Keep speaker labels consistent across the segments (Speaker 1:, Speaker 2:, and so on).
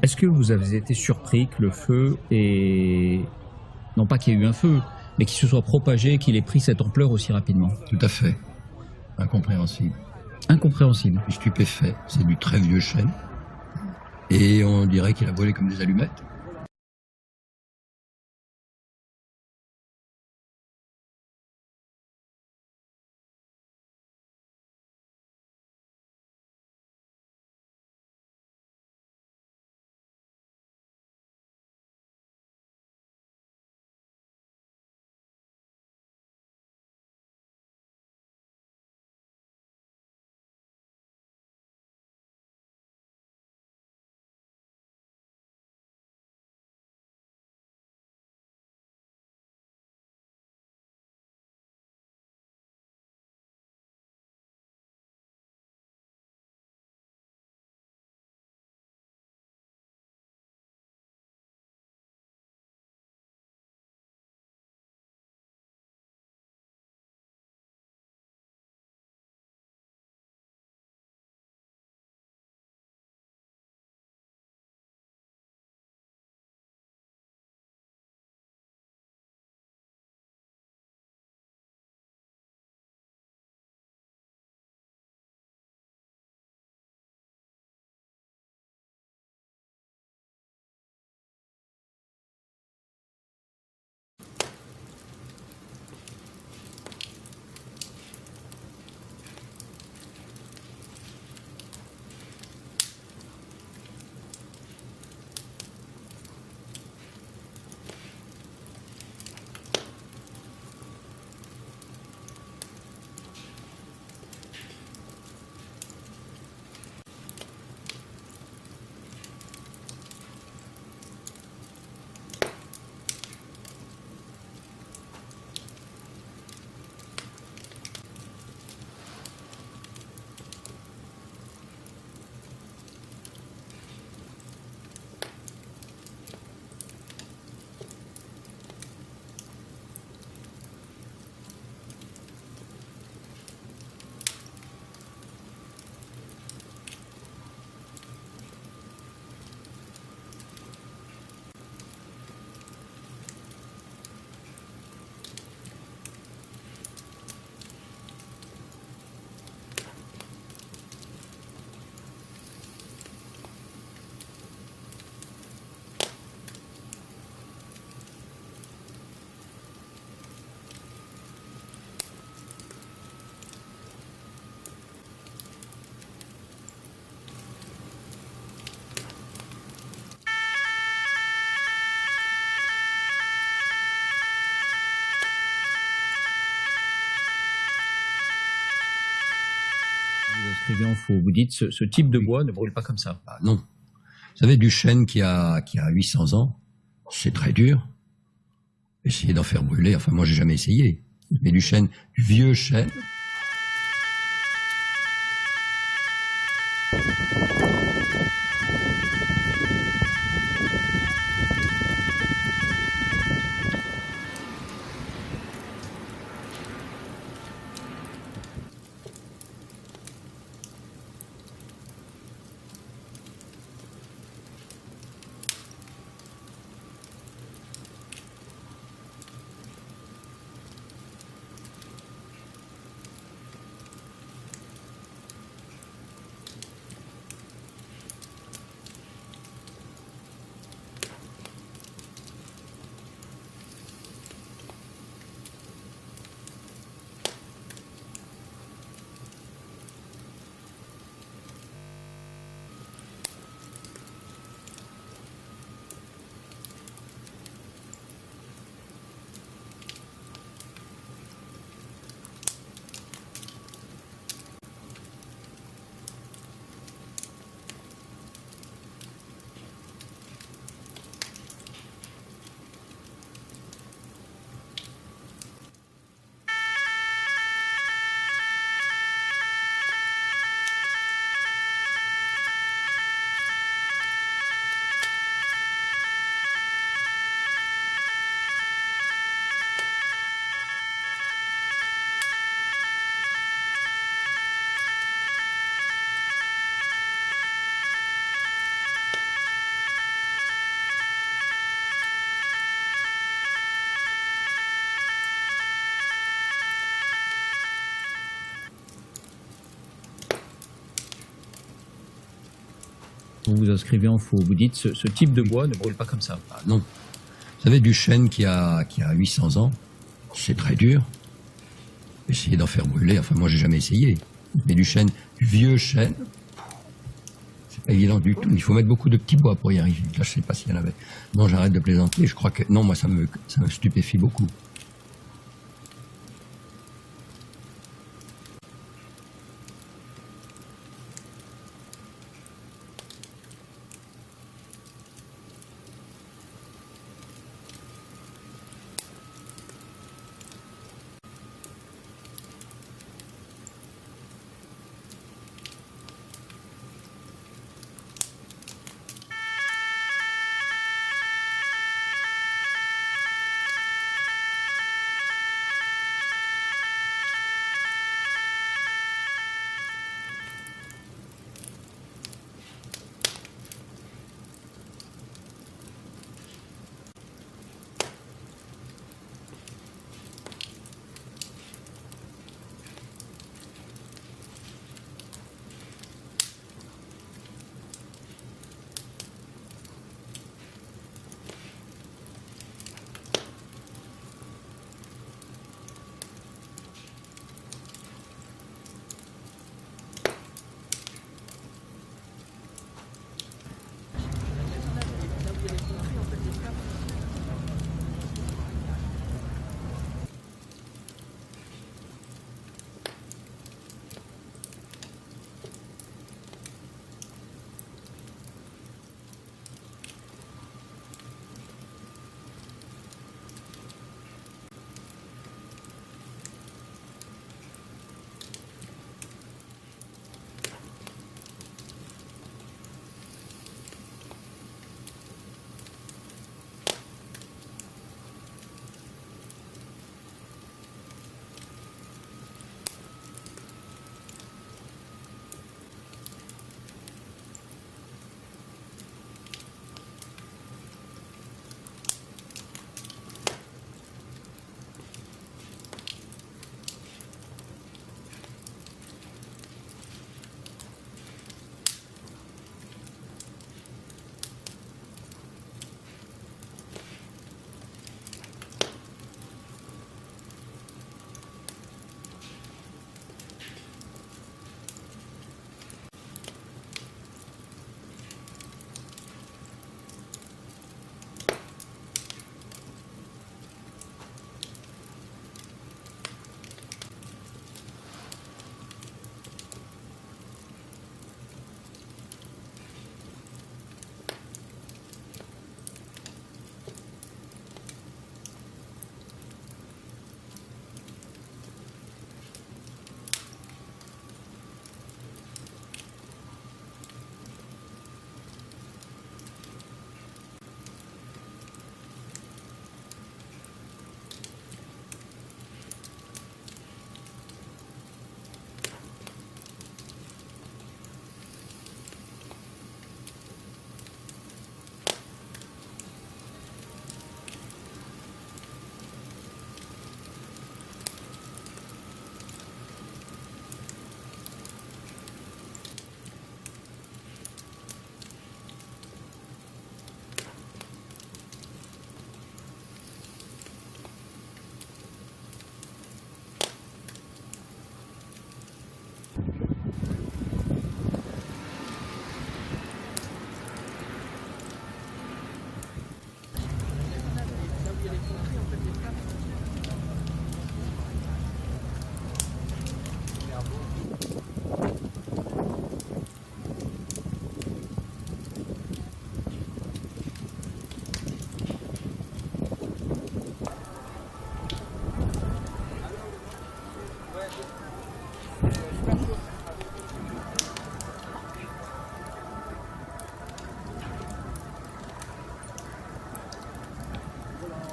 Speaker 1: Est-ce que vous avez été surpris que le feu ait... Non pas qu'il y ait eu un feu, mais qu'il se soit propagé, qu'il ait pris cette ampleur aussi rapidement?
Speaker 2: Tout à fait. Incompréhensible.
Speaker 1: Incompréhensible.
Speaker 2: Je suis stupéfait. C'est du très vieux chêne. Et on dirait qu'il a brûlé comme des allumettes.
Speaker 1: Vous inscrivez en faux. Vous dites ce type de bois ne brûle pas comme ça.
Speaker 2: Ah non. Vous savez, du chêne qui a 800 ans, c'est très dur. Essayer d'en faire brûler, enfin moi j'ai jamais essayé. Mais du chêne, du vieux chêne,
Speaker 1: Vous vous inscrivez en faux. Vous dites ce type de bois ne brûle pas comme ça.
Speaker 2: Ah, non. Vous savez, du chêne qui a 800 ans, c'est très dur. Essayer d'en faire brûler, enfin moi j'ai jamais essayé. Mais du chêne, du vieux chêne, c'est pas évident du tout. Il faut mettre beaucoup de petits bois pour y arriver. Là je sais pas s'il y en avait. Non, j'arrête de plaisanter. Je crois que non, moi ça me stupéfie beaucoup.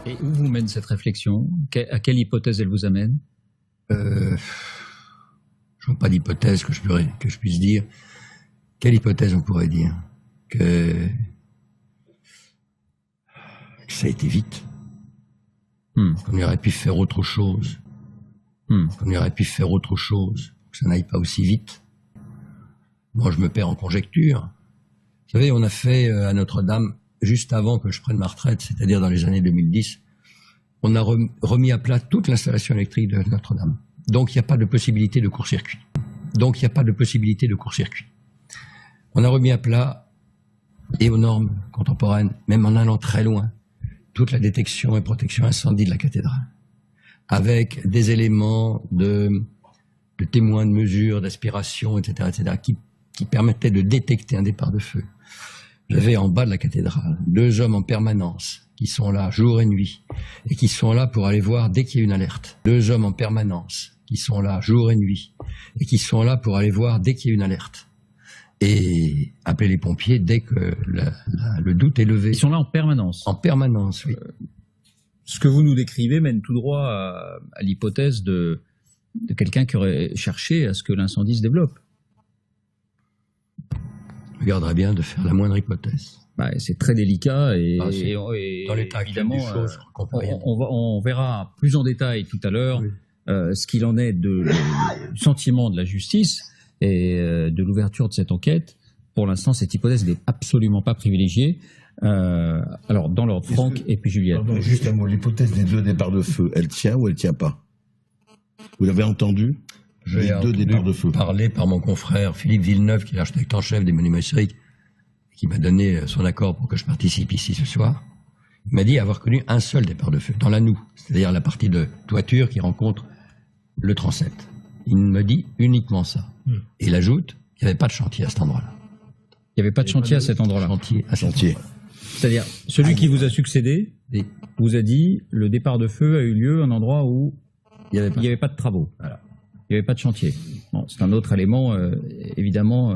Speaker 1: Et où vous mène cette réflexion? À quelle hypothèse elle vous amène?
Speaker 2: Je vois pas d'hypothèse que je puisse dire. Quelle hypothèse on pourrait dire? Que ça a été vite. Qu'on aurait pu faire autre chose. Qu'on aurait pu faire autre chose. Que ça n'aille pas aussi vite. Moi, je me perds en conjecture. savez, on a fait à Notre-Dame, juste avant que je prenne ma retraite, c'est-à-dire dans les années 2010, on a remis à plat toute l'installation électrique de Notre-Dame. Donc il n'y a pas de possibilité de court-circuit. On a remis à plat, et aux normes contemporaines, même en allant très loin, toute la détection et protection incendie de la cathédrale, avec des éléments de témoins, de mesure, d'aspiration, etc., qui permettaient de détecter un départ de feu. J'avais en bas de la cathédrale 2 hommes en permanence qui sont là jour et nuit et qui sont là pour aller voir dès qu'il y a une alerte. 2 hommes en permanence qui sont là jour et nuit et qui sont là pour aller voir dès qu'il y a une alerte. Et appeler les pompiers dès que le doute est levé.
Speaker 1: Ils sont là en permanence.
Speaker 2: En permanence, oui.
Speaker 1: Ce que vous nous décrivez mène tout droit à l'hypothèse de quelqu'un qui aurait cherché à ce que l'incendie se développe.
Speaker 2: Je regarderais bien de faire la moindre hypothèse.
Speaker 1: Bah, c'est très délicat et
Speaker 2: dans l'état actuel des choses,
Speaker 1: on verra plus en détail tout à l'heure oui. Ce qu'il en est du sentiment de la justice et de l'ouverture de cette enquête. Pour l'instant, cette hypothèse n'est absolument pas privilégiée. Alors, dans l'ordre, Franck et puis Juliette.
Speaker 3: Pardon, juste un mot, l'hypothèse des 2 départs de feu, elle tient ou elle tient pas? Vous l'avez entendu?
Speaker 2: Les 2 départs de feu. Parlé par mon confrère Philippe Villeneuve, qui est l'architecte en chef des monuments historiques, qui m'a donné son accord pour que je participe ici ce soir. Il m'a dit avoir connu un seul départ de feu, dans la noue, c'est-à-dire la partie de toiture qui rencontre le transept. Il me dit uniquement ça. Et il ajoute, il n'y avait pas de chantier à cet endroit-là.
Speaker 1: Il n'y avait pas de chantier à cet endroit-là.
Speaker 2: Chantier.
Speaker 1: C'est-à-dire, celui qui vous a succédé vous a dit, le départ de feu a eu lieu à un endroit où il n'y avait pas de travaux. Voilà. Il n'y avait pas de chantier. Bon, c'est un autre élément, évidemment,